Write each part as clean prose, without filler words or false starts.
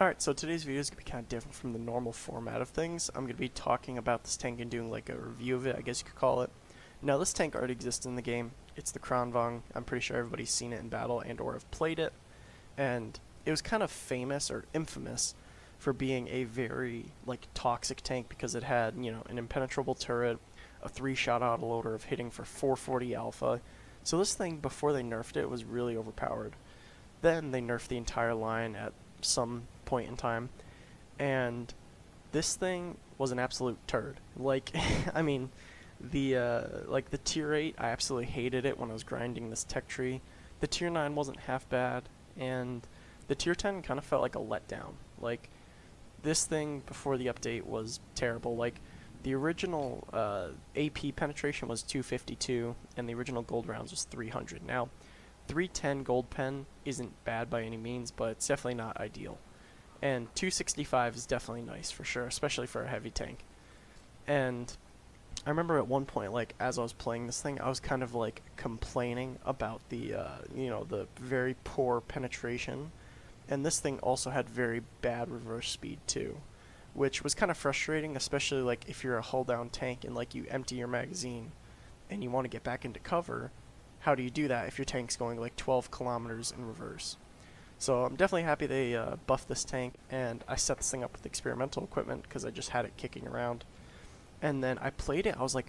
Alright, so today's video is going to be kind of different from the normal format of things. I'm going to be talking about this tank and doing like a review of it, I guess you could call it. Now, this tank already exists in the game. It's the Kranvagn. I'm pretty sure everybody's seen it in battle and or have played it. And it was kind of famous or infamous for being a very like toxic tank because it had, you know, an impenetrable turret, a 3-shot autoloader of hitting for 440 alpha. So this thing, before they nerfed it, was really overpowered. Then they nerfed the entire line at some point in time, and this thing was an absolute turd. Like, I mean, the tier 8, I absolutely hated it when I was grinding this tech tree. The tier 9 wasn't half bad, and the tier 10 kind of felt like a letdown. Like, this thing before the update was terrible. Like, the original AP penetration was 252, and the original gold rounds was 300. Now, 310 gold pen isn't bad by any means, but it's definitely not ideal. And 265 is definitely nice for sure, especially for a heavy tank. And I remember at one point, like, as I was playing this thing, I was kind of like complaining about the, the very poor penetration. And this thing also had very bad reverse speed too, which was kind of frustrating, especially like if you're a hull down tank and like you empty your magazine and you want to get back into cover. How do you do that if your tank's going like 12 kilometers in reverse? So I'm definitely happy they buffed this tank, and I set this thing up with experimental equipment because I just had it kicking around. And then I played it, I was like,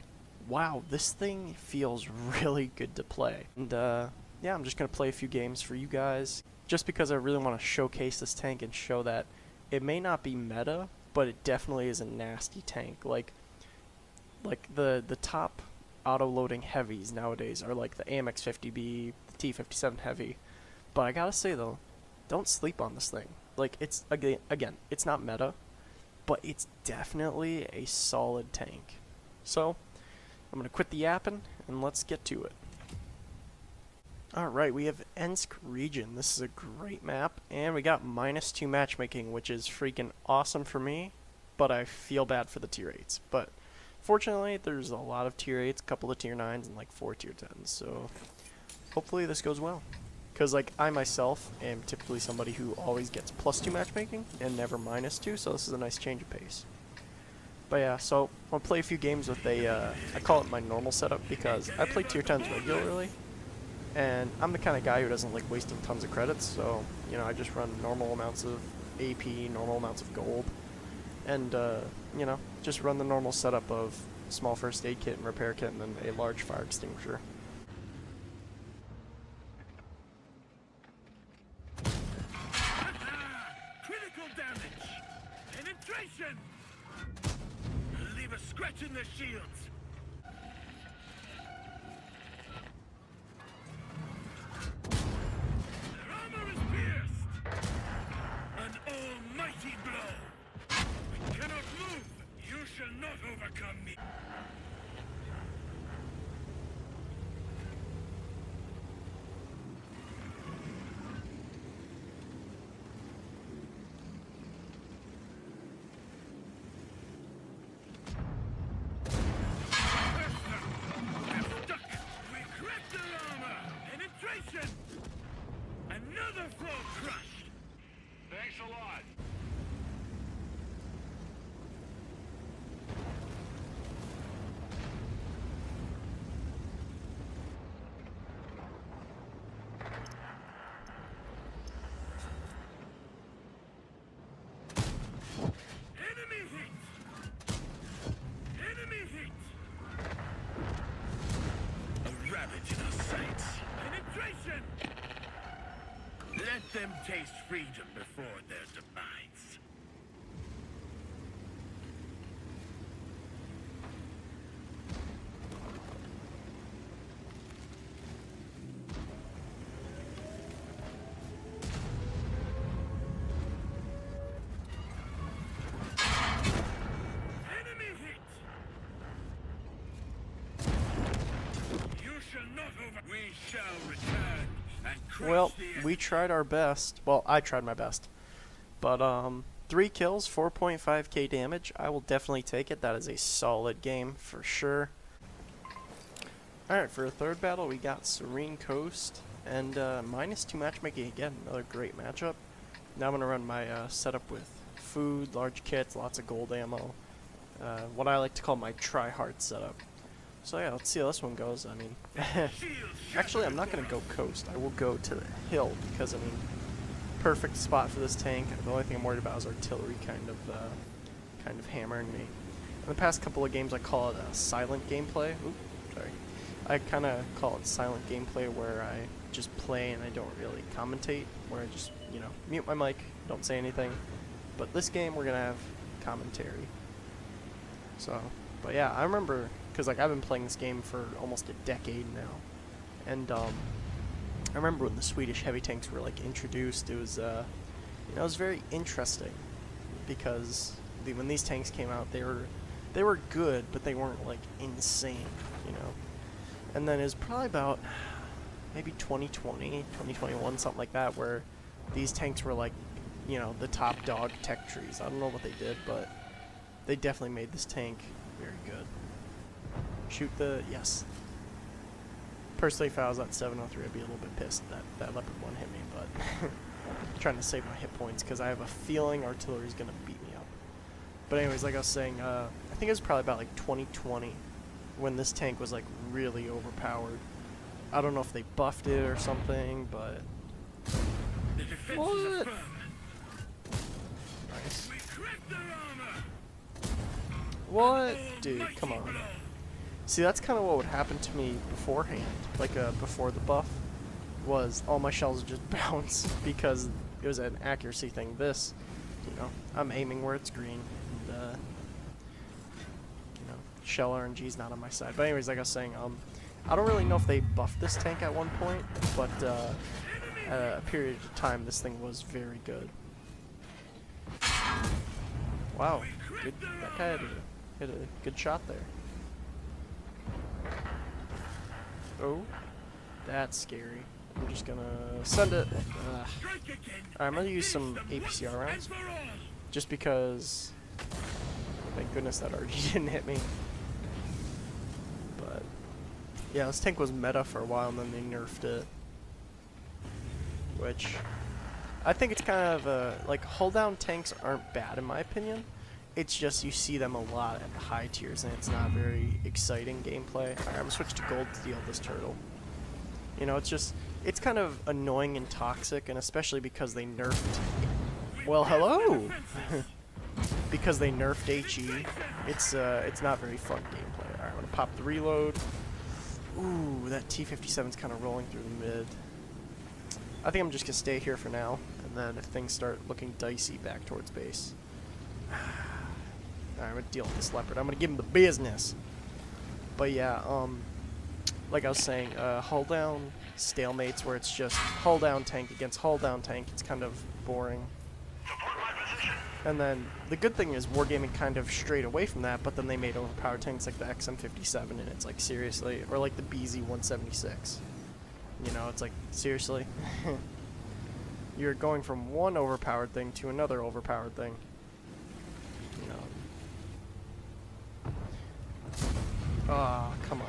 wow, this thing feels really good to play. And yeah, I'm just going to play a few games for you guys, just because I really want to showcase this tank and show that it may not be meta, but it definitely is a nasty tank. Like the top auto-loading heavies nowadays are like the AMX 50B, the T57 heavy. But I gotta say though, don't sleep on this thing. Like, it's, again, it's not meta, but it's definitely a solid tank. So, I'm gonna quit the yapping, and let's get to it. Alright, we have Ensk region. This is a great map, and we got -2 matchmaking, which is freaking awesome for me, but I feel bad for the tier 8s. But fortunately, there's a lot of tier 8s, a couple of tier 9s, and like 4 tier 10s, so hopefully this goes well. Because like I myself am typically somebody who always gets +2 matchmaking and never -2, so this is a nice change of pace. But yeah, so I'll play a few games with a, I call it my normal setup because I play tier 10s regularly, and I'm the kind of guy who doesn't like wasting tons of credits, so, you know, I just run normal amounts of AP, normal amounts of gold, and, you know, just run the normal setup of small first aid kit and repair kit and then a large fire extinguisher. Critical damage! Penetration! Leave a scratch in the shields! Their armor is pierced! An almighty blow! We cannot move! You shall not overcome me! Another floor crushed! Thanks a lot! Enemy hit! Enemy hit! A rabbit in our sights! Penetration! Let them taste freedom before their demise. Enemy hit! You shall not over. We shall return. Well, we tried our best. Well, I tried my best. But, 3 kills, 4.5k damage. I will definitely take it. That is a solid game for sure. Alright, for a third battle, we got Serene Coast and -2 matchmaking again. Another great matchup. Now I'm gonna run my setup with food, large kits, lots of gold ammo. What I like to call my try-hard setup. So yeah, let's see how this one goes. I mean, actually I'm not gonna go coast. I will go to the hill because I mean, perfect spot for this tank. The only thing I'm worried about is artillery kind of hammering me. In the past couple of games, I call it a silent gameplay. Oop, sorry. I kind of call it silent gameplay where I just play and I don't really commentate, where I just, you know, mute my mic, don't say anything. But this game, we're gonna have commentary. So, but yeah, I remember, because like I've been playing this game for almost a decade now, and I remember when the Swedish heavy tanks were like introduced. It was, you know, it was very interesting because when these tanks came out, they were good, but they weren't like insane, you know. And then it was probably about maybe 2020, 2021, something like that, where these tanks were like, you know, the top dog tech trees. I don't know what they did, but they definitely made this tank very good. Shoot the, yes. Personally, if I was at 703, I'd be a little bit pissed that Leopard 1 hit me, but trying to save my hit points because I have a feeling artillery's going to beat me up. But anyways, like I was saying, I think it was probably about like 2020 when this tank was like really overpowered. I don't know if they buffed it or something, but what? Nice. What? Dude, come on. See, that's kind of what would happen to me beforehand, like before the buff, was all my shells would just bounce because it was an accuracy thing. This, you know, I'm aiming where it's green, and you know, shell RNG's not on my side. But anyways, like I was saying, I don't really know if they buffed this tank at one point, but at a period of time, this thing was very good. Wow, good. That guy hit a good shot there. Oh, that's scary. I'm just gonna send it. Alright, I'm gonna use some APCR rounds, just because. Thank goodness that RG didn't hit me. But yeah, this tank was meta for a while, and then they nerfed it, which I think it's kind of like hull down tanks aren't bad in my opinion. It's just you see them a lot at the high tiers, and it's not very exciting gameplay. Alright, I'm gonna switch to gold to deal with this turtle. You know, it's kind of annoying and toxic, and especially because they nerfed. Well, hello. Because they nerfed HE, it's not very fun gameplay. Alright, I'm gonna pop the reload. Ooh, that T-57's kind of rolling through the mid. I think I'm just gonna stay here for now, and then if things start looking dicey, back towards base. Alright, I'm gonna deal with this leopard. I'm gonna give him the business. But yeah, like I was saying, hull down stalemates where it's just hull down tank against hull down tank. It's kind of boring. And then the good thing is Wargaming kind of strayed away from that, but then they made overpowered tanks like the XM57, and it's like seriously, or like the BZ-176. You know, it's like seriously. You're going from one overpowered thing to another overpowered thing. You know. Oh, come on,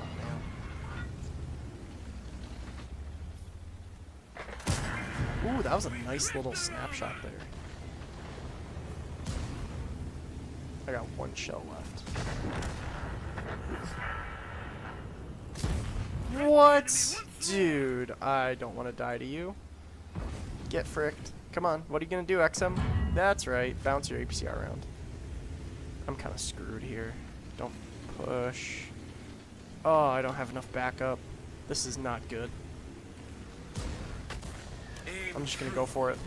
man. Ooh, that was a nice little snapshot there. I got one shell left. What? Dude, I don't want to die to you. Get fricked. Come on, what are you going to do, XM? That's right, bounce your APCR around. I'm kind of screwed here. Don't push. Oh, I don't have enough backup. This is not good. I'm just going to go for it.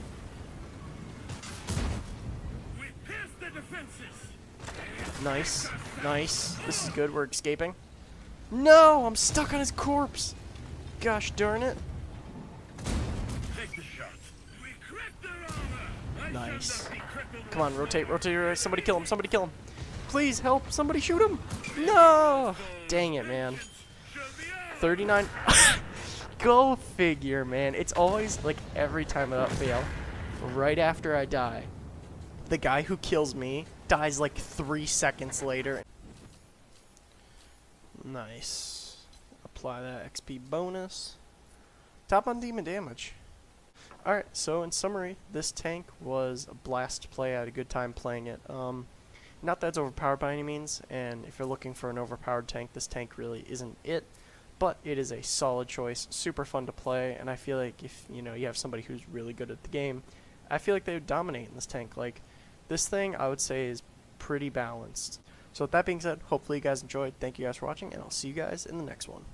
Nice. Nice. This is good. We're escaping. No! I'm stuck on his corpse! Gosh darn it. Nice. Come on, rotate, rotate. Somebody kill him. Somebody kill him. Please help. Somebody shoot him. No! Dang it, man. 39. Go figure, man. It's always like every time I fail, right after I die, the guy who kills me dies like 3 seconds later. Nice. Apply that XP bonus. Top on demon damage. Alright, so in summary, this tank was a blast to play. I had a good time playing it. Not that it's overpowered by any means, and if you're looking for an overpowered tank, this tank really isn't it. But it is a solid choice, super fun to play, and I feel like if you have somebody who's really good at the game, I feel like they would dominate in this tank. Like, this thing I would say is pretty balanced. So with that being said, hopefully you guys enjoyed. Thank you guys for watching, and I'll see you guys in the next one.